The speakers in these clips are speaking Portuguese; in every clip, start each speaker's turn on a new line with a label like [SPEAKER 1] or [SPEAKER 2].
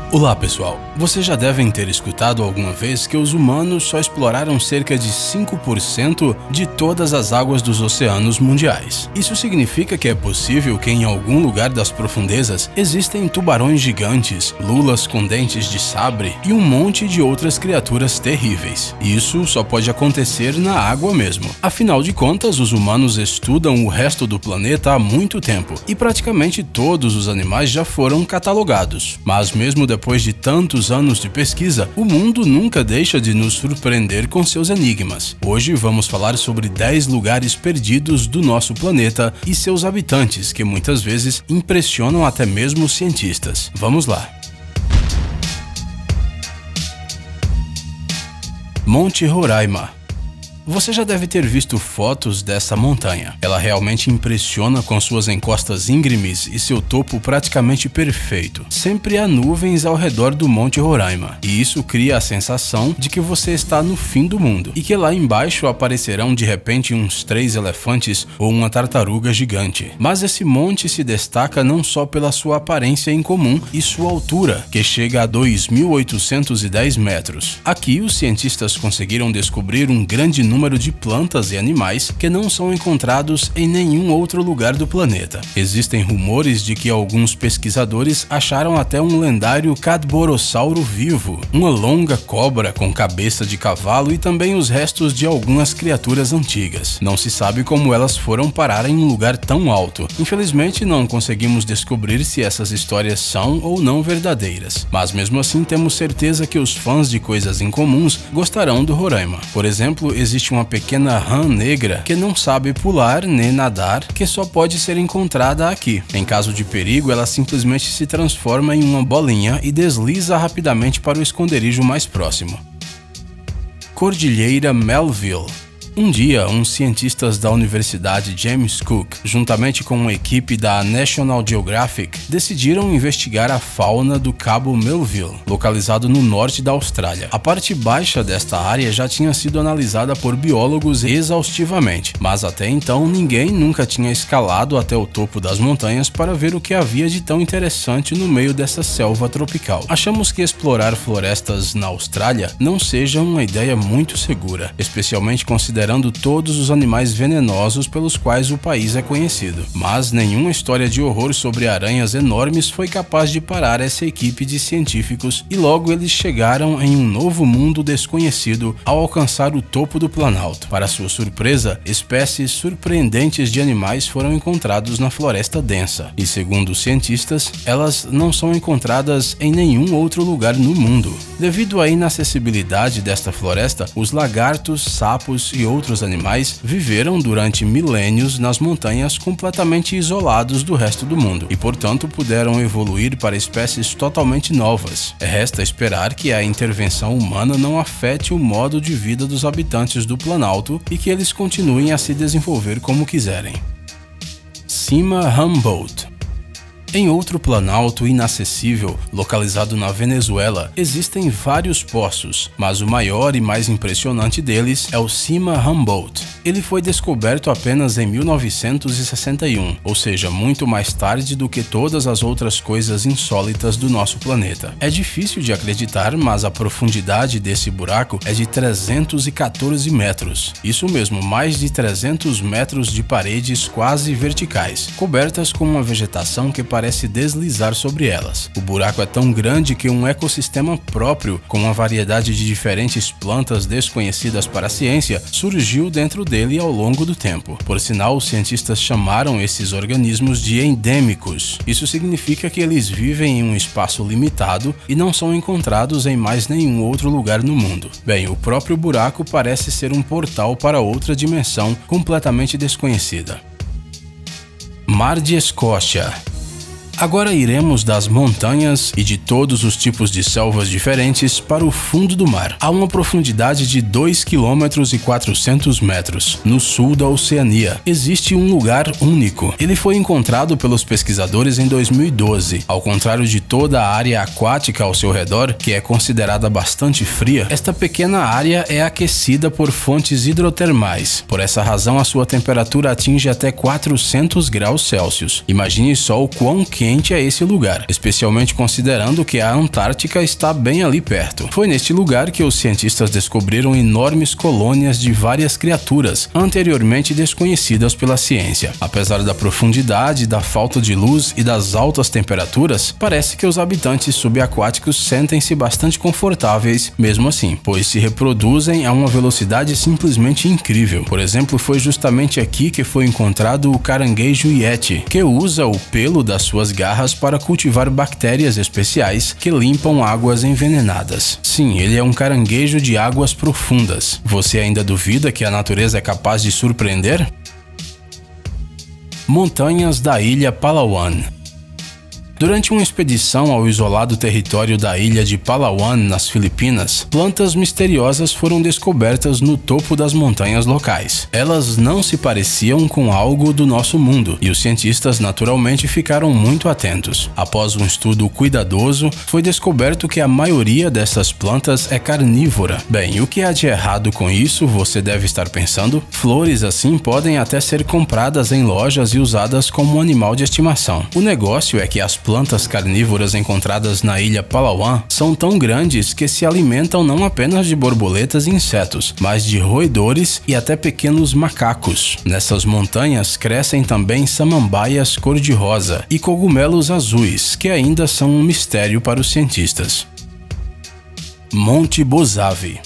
[SPEAKER 1] Olá pessoal, vocês já devem ter escutado alguma vez que os humanos só exploraram cerca de 5% de todas as águas dos oceanos mundiais. Isso significa que é possível que em algum lugar das profundezas existem tubarões gigantes, lulas com dentes de sabre e um monte de outras criaturas terríveis. Isso só pode acontecer na água mesmo. Afinal de contas, os humanos estudam o resto do planeta há muito tempo e praticamente todos os animais já foram catalogados. Mas mesmo depois de tantos anos de pesquisa, o mundo nunca deixa de nos surpreender com seus enigmas. Hoje vamos falar sobre 10 lugares perdidos do nosso planeta e seus habitantes, que muitas vezes impressionam até mesmo os cientistas. Vamos lá! Monte Roraima. Você já deve ter visto fotos dessa montanha. Ela realmente impressiona com suas encostas íngremes e seu topo praticamente perfeito. Sempre há nuvens ao redor do Monte Roraima, e isso cria a sensação de que você está no fim do mundo, e que lá embaixo aparecerão de repente uns 3 elefantes ou uma tartaruga gigante. Mas esse monte se destaca não só pela sua aparência incomum e sua altura, que chega a 2.810 metros. Aqui os cientistas conseguiram descobrir um grande número de plantas e animais que não são encontrados em nenhum outro lugar do planeta. Existem rumores de que alguns pesquisadores acharam até um lendário cadborossauro vivo, uma longa cobra com cabeça de cavalo e também os restos de algumas criaturas antigas. Não se sabe como elas foram parar em um lugar tão alto. Infelizmente, não conseguimos descobrir se essas histórias são ou não verdadeiras. Mas mesmo assim, temos certeza que os fãs de coisas incomuns gostarão do Roraima. Por exemplo, existe uma pequena rã negra que não sabe pular nem nadar, que só pode ser encontrada aqui. Em caso de perigo, ela simplesmente se transforma em uma bolinha e desliza rapidamente para o esconderijo mais próximo. Cordilheira Melville. Um dia, uns cientistas da Universidade James Cook, juntamente com uma equipe da National Geographic, decidiram investigar a fauna do Cabo Melville, localizado no norte da Austrália. A parte baixa desta área já tinha sido analisada por biólogos exaustivamente, mas até então ninguém nunca tinha escalado até o topo das montanhas para ver o que havia de tão interessante no meio dessa selva tropical. Achamos que explorar florestas na Austrália não seja uma ideia muito segura, especialmente considerando todos os animais venenosos pelos quais o país é conhecido. Mas nenhuma história de horror sobre aranhas enormes foi capaz de parar essa equipe de científicos e logo eles chegaram em um novo mundo desconhecido ao alcançar o topo do Planalto. Para sua surpresa, espécies surpreendentes de animais foram encontrados na floresta densa e, segundo os cientistas, elas não são encontradas em nenhum outro lugar no mundo. Devido à inacessibilidade desta floresta, os lagartos, sapos e outros animais viveram durante milênios nas montanhas completamente isolados do resto do mundo e, portanto, puderam evoluir para espécies totalmente novas. Resta esperar que a intervenção humana não afete o modo de vida dos habitantes do Planalto e que eles continuem a se desenvolver como quiserem. Cima Humboldt. Em outro planalto inacessível, localizado na Venezuela, existem vários poços, mas o maior e mais impressionante deles é o Cima Humboldt. Ele foi descoberto apenas em 1961, ou seja, muito mais tarde do que todas as outras coisas insólitas do nosso planeta. É difícil de acreditar, mas a profundidade desse buraco é de 314 metros. Isso mesmo, mais de 300 metros de paredes quase verticais, cobertas com uma vegetação que parece deslizar sobre elas. O buraco é tão grande que um ecossistema próprio, com uma variedade de diferentes plantas desconhecidas para a ciência, surgiu dentro dele ao longo do tempo. Por sinal, os cientistas chamaram esses organismos de endêmicos. Isso significa que eles vivem em um espaço limitado e não são encontrados em mais nenhum outro lugar no mundo. Bem, o próprio buraco parece ser um portal para outra dimensão completamente desconhecida. Mar de Escócia. Agora iremos das montanhas e de todos os tipos de selvas diferentes para o fundo do mar, a uma profundidade de 2,4 km, no sul da Oceania. Existe um lugar único. Ele foi encontrado pelos pesquisadores em 2012. Ao contrário de toda a área aquática ao seu redor, que é considerada bastante fria, esta pequena área é aquecida por fontes hidrotermais. Por essa razão, a sua temperatura atinge até 400 graus Celsius. Imagine só o quão quente suficiente a esse lugar, especialmente considerando que a Antártica está bem ali perto. Foi neste lugar que os cientistas descobriram enormes colônias de várias criaturas anteriormente desconhecidas pela ciência. Apesar da profundidade, da falta de luz e das altas temperaturas, parece que os habitantes subaquáticos sentem-se bastante confortáveis mesmo assim, pois se reproduzem a uma velocidade simplesmente incrível. Por exemplo, foi justamente aqui que foi encontrado o caranguejo Yeti, que usa o pelo das suas garras para cultivar bactérias especiais que limpam águas envenenadas. Sim, ele é um caranguejo de águas profundas. Você ainda duvida que a natureza é capaz de surpreender? Montanhas da Ilha Palawan. Durante uma expedição ao isolado território da ilha de Palawan, nas Filipinas, plantas misteriosas foram descobertas no topo das montanhas locais. Elas não se pareciam com algo do nosso mundo, e os cientistas naturalmente ficaram muito atentos. Após um estudo cuidadoso, foi descoberto que a maioria dessas plantas é carnívora. Bem, o que há de errado com isso, você deve estar pensando? Flores assim podem até ser compradas em lojas e usadas como animal de estimação. O negócio é que as plantas carnívoras encontradas na ilha Palawan são tão grandes que se alimentam não apenas de borboletas e insetos, mas de roedores e até pequenos macacos. Nessas montanhas crescem também samambaias cor-de-rosa e cogumelos azuis, que ainda são um mistério para os cientistas. Monte Bozave.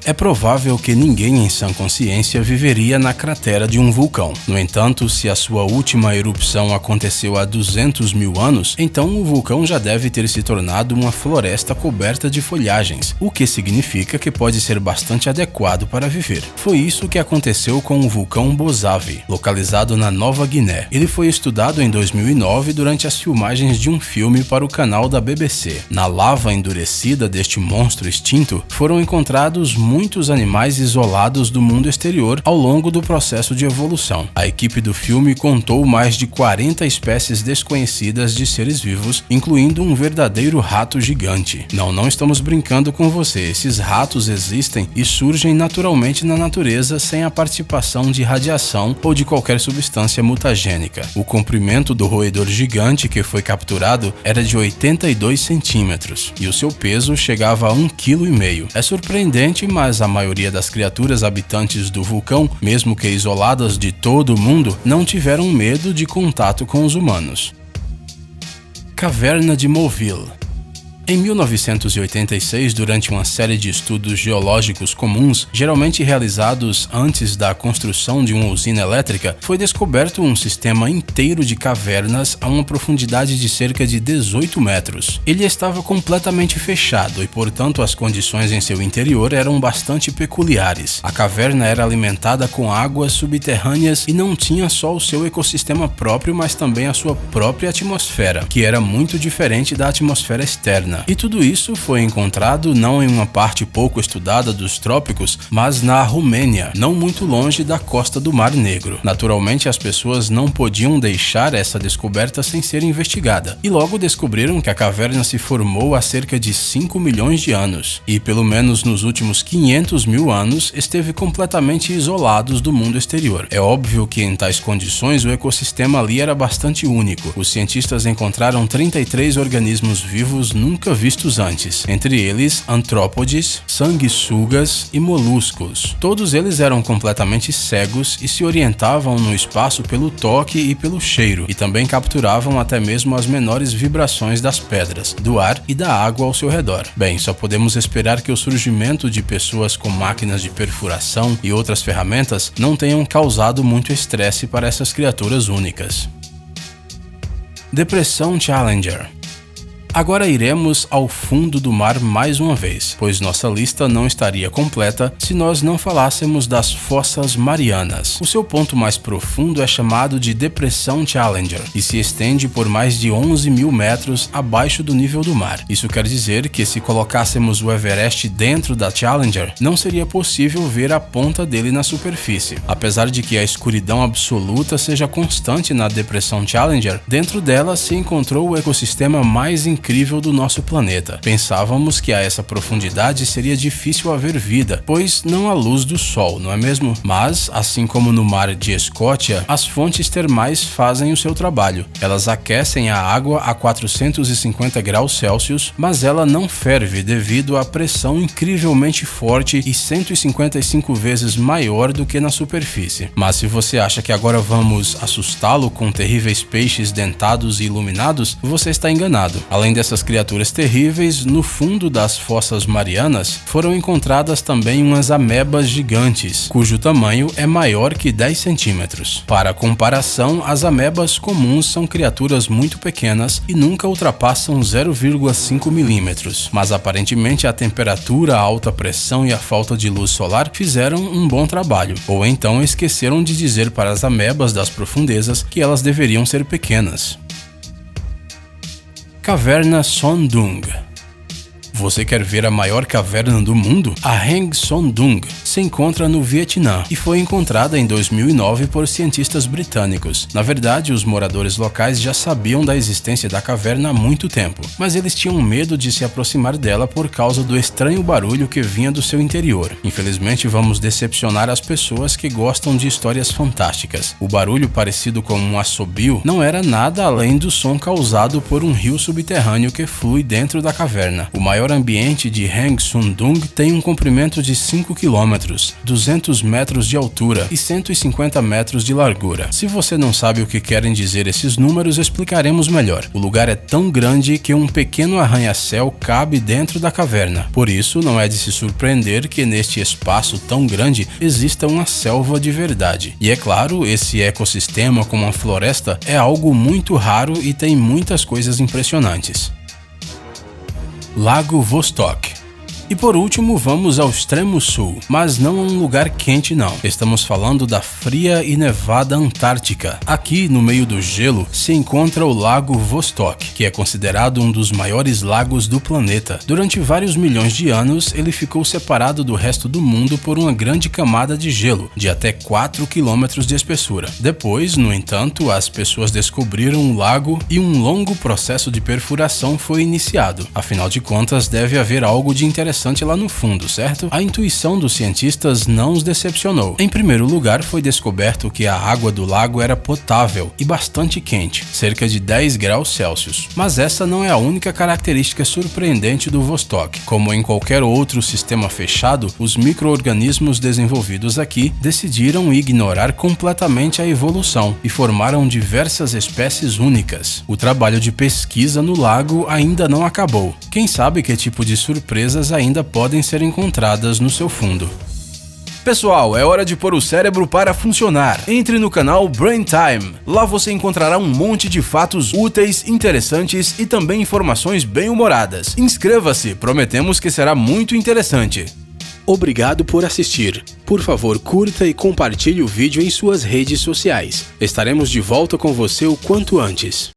[SPEAKER 1] É provável que ninguém em sã consciência viveria na cratera de um vulcão. No entanto, se a sua última erupção aconteceu há 200 mil anos, então o vulcão já deve ter se tornado uma floresta coberta de folhagens, o que significa que pode ser bastante adequado para viver. Foi isso que aconteceu com o vulcão Bozave, localizado na Nova Guiné. Ele foi estudado em 2009 durante as filmagens de um filme para o canal da BBC. Na lava endurecida deste monstro extinto, foram encontrados muitos animais isolados do mundo exterior ao longo do processo de evolução. A equipe do filme contou mais de 40 espécies desconhecidas de seres vivos, incluindo um verdadeiro rato gigante. Não estamos brincando com você, esses ratos existem e surgem naturalmente na natureza sem a participação de radiação ou de qualquer substância mutagênica. O comprimento do roedor gigante que foi capturado era de 82 centímetros e o seu peso chegava a 1,5 kg. É surpreendente, mas a maioria das criaturas habitantes do vulcão, mesmo que isoladas de todo o mundo, não tiveram medo de contato com os humanos. Caverna de Moville. Em 1986, durante uma série de estudos geológicos comuns, geralmente realizados antes da construção de uma usina elétrica, foi descoberto um sistema inteiro de cavernas a uma profundidade de cerca de 18 metros. Ele estava completamente fechado e, portanto, as condições em seu interior eram bastante peculiares. A caverna era alimentada com águas subterrâneas e não tinha só o seu ecossistema próprio, mas também a sua própria atmosfera, que era muito diferente da atmosfera externa. E tudo isso foi encontrado não em uma parte pouco estudada dos trópicos, mas na Romênia, não muito longe da costa do Mar Negro. Naturalmente, as pessoas não podiam deixar essa descoberta sem ser investigada, e logo descobriram que a caverna se formou há cerca de 5 milhões de anos, e pelo menos nos últimos 500 mil anos esteve completamente isolado do mundo exterior. É óbvio que em tais condições o ecossistema ali era bastante único. Os cientistas encontraram 33 organismos vivos nunca vistos antes, entre eles antrópodes, sanguessugas e moluscos. Todos eles eram completamente cegos e se orientavam no espaço pelo toque e pelo cheiro, e também capturavam até mesmo as menores vibrações das pedras, do ar e da água ao seu redor. Bem, só podemos esperar que o surgimento de pessoas com máquinas de perfuração e outras ferramentas não tenham causado muito estresse para essas criaturas únicas. Depressão Challenger. Agora iremos ao fundo do mar mais uma vez, pois nossa lista não estaria completa se nós não falássemos das Fossas Marianas. O seu ponto mais profundo é chamado de Depressão Challenger e se estende por mais de 11 mil metros abaixo do nível do mar. Isso quer dizer que se colocássemos o Everest dentro da Challenger, não seria possível ver a ponta dele na superfície. Apesar de que a escuridão absoluta seja constante na Depressão Challenger, dentro dela se encontrou o ecossistema mais incrível incrível do nosso planeta. Pensávamos que a essa profundidade seria difícil haver vida, pois não há luz do sol, não é mesmo? Mas, assim como no mar de Escócia, as fontes termais fazem o seu trabalho. Elas aquecem a água a 450 graus Celsius, mas ela não ferve devido à pressão incrivelmente forte e 155 vezes maior do que na superfície. Mas se você acha que agora vamos assustá-lo com terríveis peixes dentados e iluminados, você está enganado. Além dessas criaturas terríveis, no fundo das fossas marianas foram encontradas também umas amebas gigantes, cujo tamanho é maior que 10 centímetros. Para comparação, as amebas comuns são criaturas muito pequenas e nunca ultrapassam 0,5 milímetros, mas aparentemente a temperatura, a alta pressão e a falta de luz solar fizeram um bom trabalho, ou então esqueceram de dizer para as amebas das profundezas que elas deveriam ser pequenas. Caverna Son Doong. Você quer ver a maior caverna do mundo? A Hang Son Doong se encontra no Vietnã e foi encontrada em 2009 por cientistas britânicos. Na verdade, os moradores locais já sabiam da existência da caverna há muito tempo, mas eles tinham medo de se aproximar dela por causa do estranho barulho que vinha do seu interior. Infelizmente, vamos decepcionar as pessoas que gostam de histórias fantásticas. O barulho, parecido com um assobio, não era nada além do som causado por um rio subterrâneo que flui dentro da caverna. O maior ambiente de Hang Son Doong tem um comprimento de 5 km, 200 metros de altura e 150 metros de largura. Se você não sabe o que querem dizer esses números, explicaremos melhor. O lugar é tão grande que um pequeno arranha-céu cabe dentro da caverna. Por isso, não é de se surpreender que neste espaço tão grande exista uma selva de verdade. E é claro, esse ecossistema com uma floresta é algo muito raro e tem muitas coisas impressionantes. Lago Vostok. E por último, vamos ao extremo sul, mas não a um lugar quente não. Estamos falando da fria e nevada Antártica. Aqui, no meio do gelo, se encontra o Lago Vostok, que é considerado um dos maiores lagos do planeta. Durante vários milhões de anos, ele ficou separado do resto do mundo por uma grande camada de gelo, de até 4 km de espessura. Depois, no entanto, as pessoas descobriram o lago e um longo processo de perfuração foi iniciado. Afinal de contas, deve haver algo de interessante lá no fundo, certo? A intuição dos cientistas não os decepcionou. Em primeiro lugar, foi descoberto que a água do lago era potável e bastante quente, cerca de 10 graus Celsius. Mas essa não é a única característica surpreendente do Vostok. Como em qualquer outro sistema fechado, os micro-organismos desenvolvidos aqui decidiram ignorar completamente a evolução e formaram diversas espécies únicas. O trabalho de pesquisa no lago ainda não acabou. Quem sabe que tipo de surpresas ainda podem ser encontradas no seu fundo. Pessoal, é hora de pôr o cérebro para funcionar. Entre no canal Brain Time. Lá você encontrará um monte de fatos úteis, interessantes e também informações bem-humoradas. Inscreva-se, prometemos que será muito interessante. Obrigado por assistir. Por favor, curta e compartilhe o vídeo em suas redes sociais. Estaremos de volta com você o quanto antes.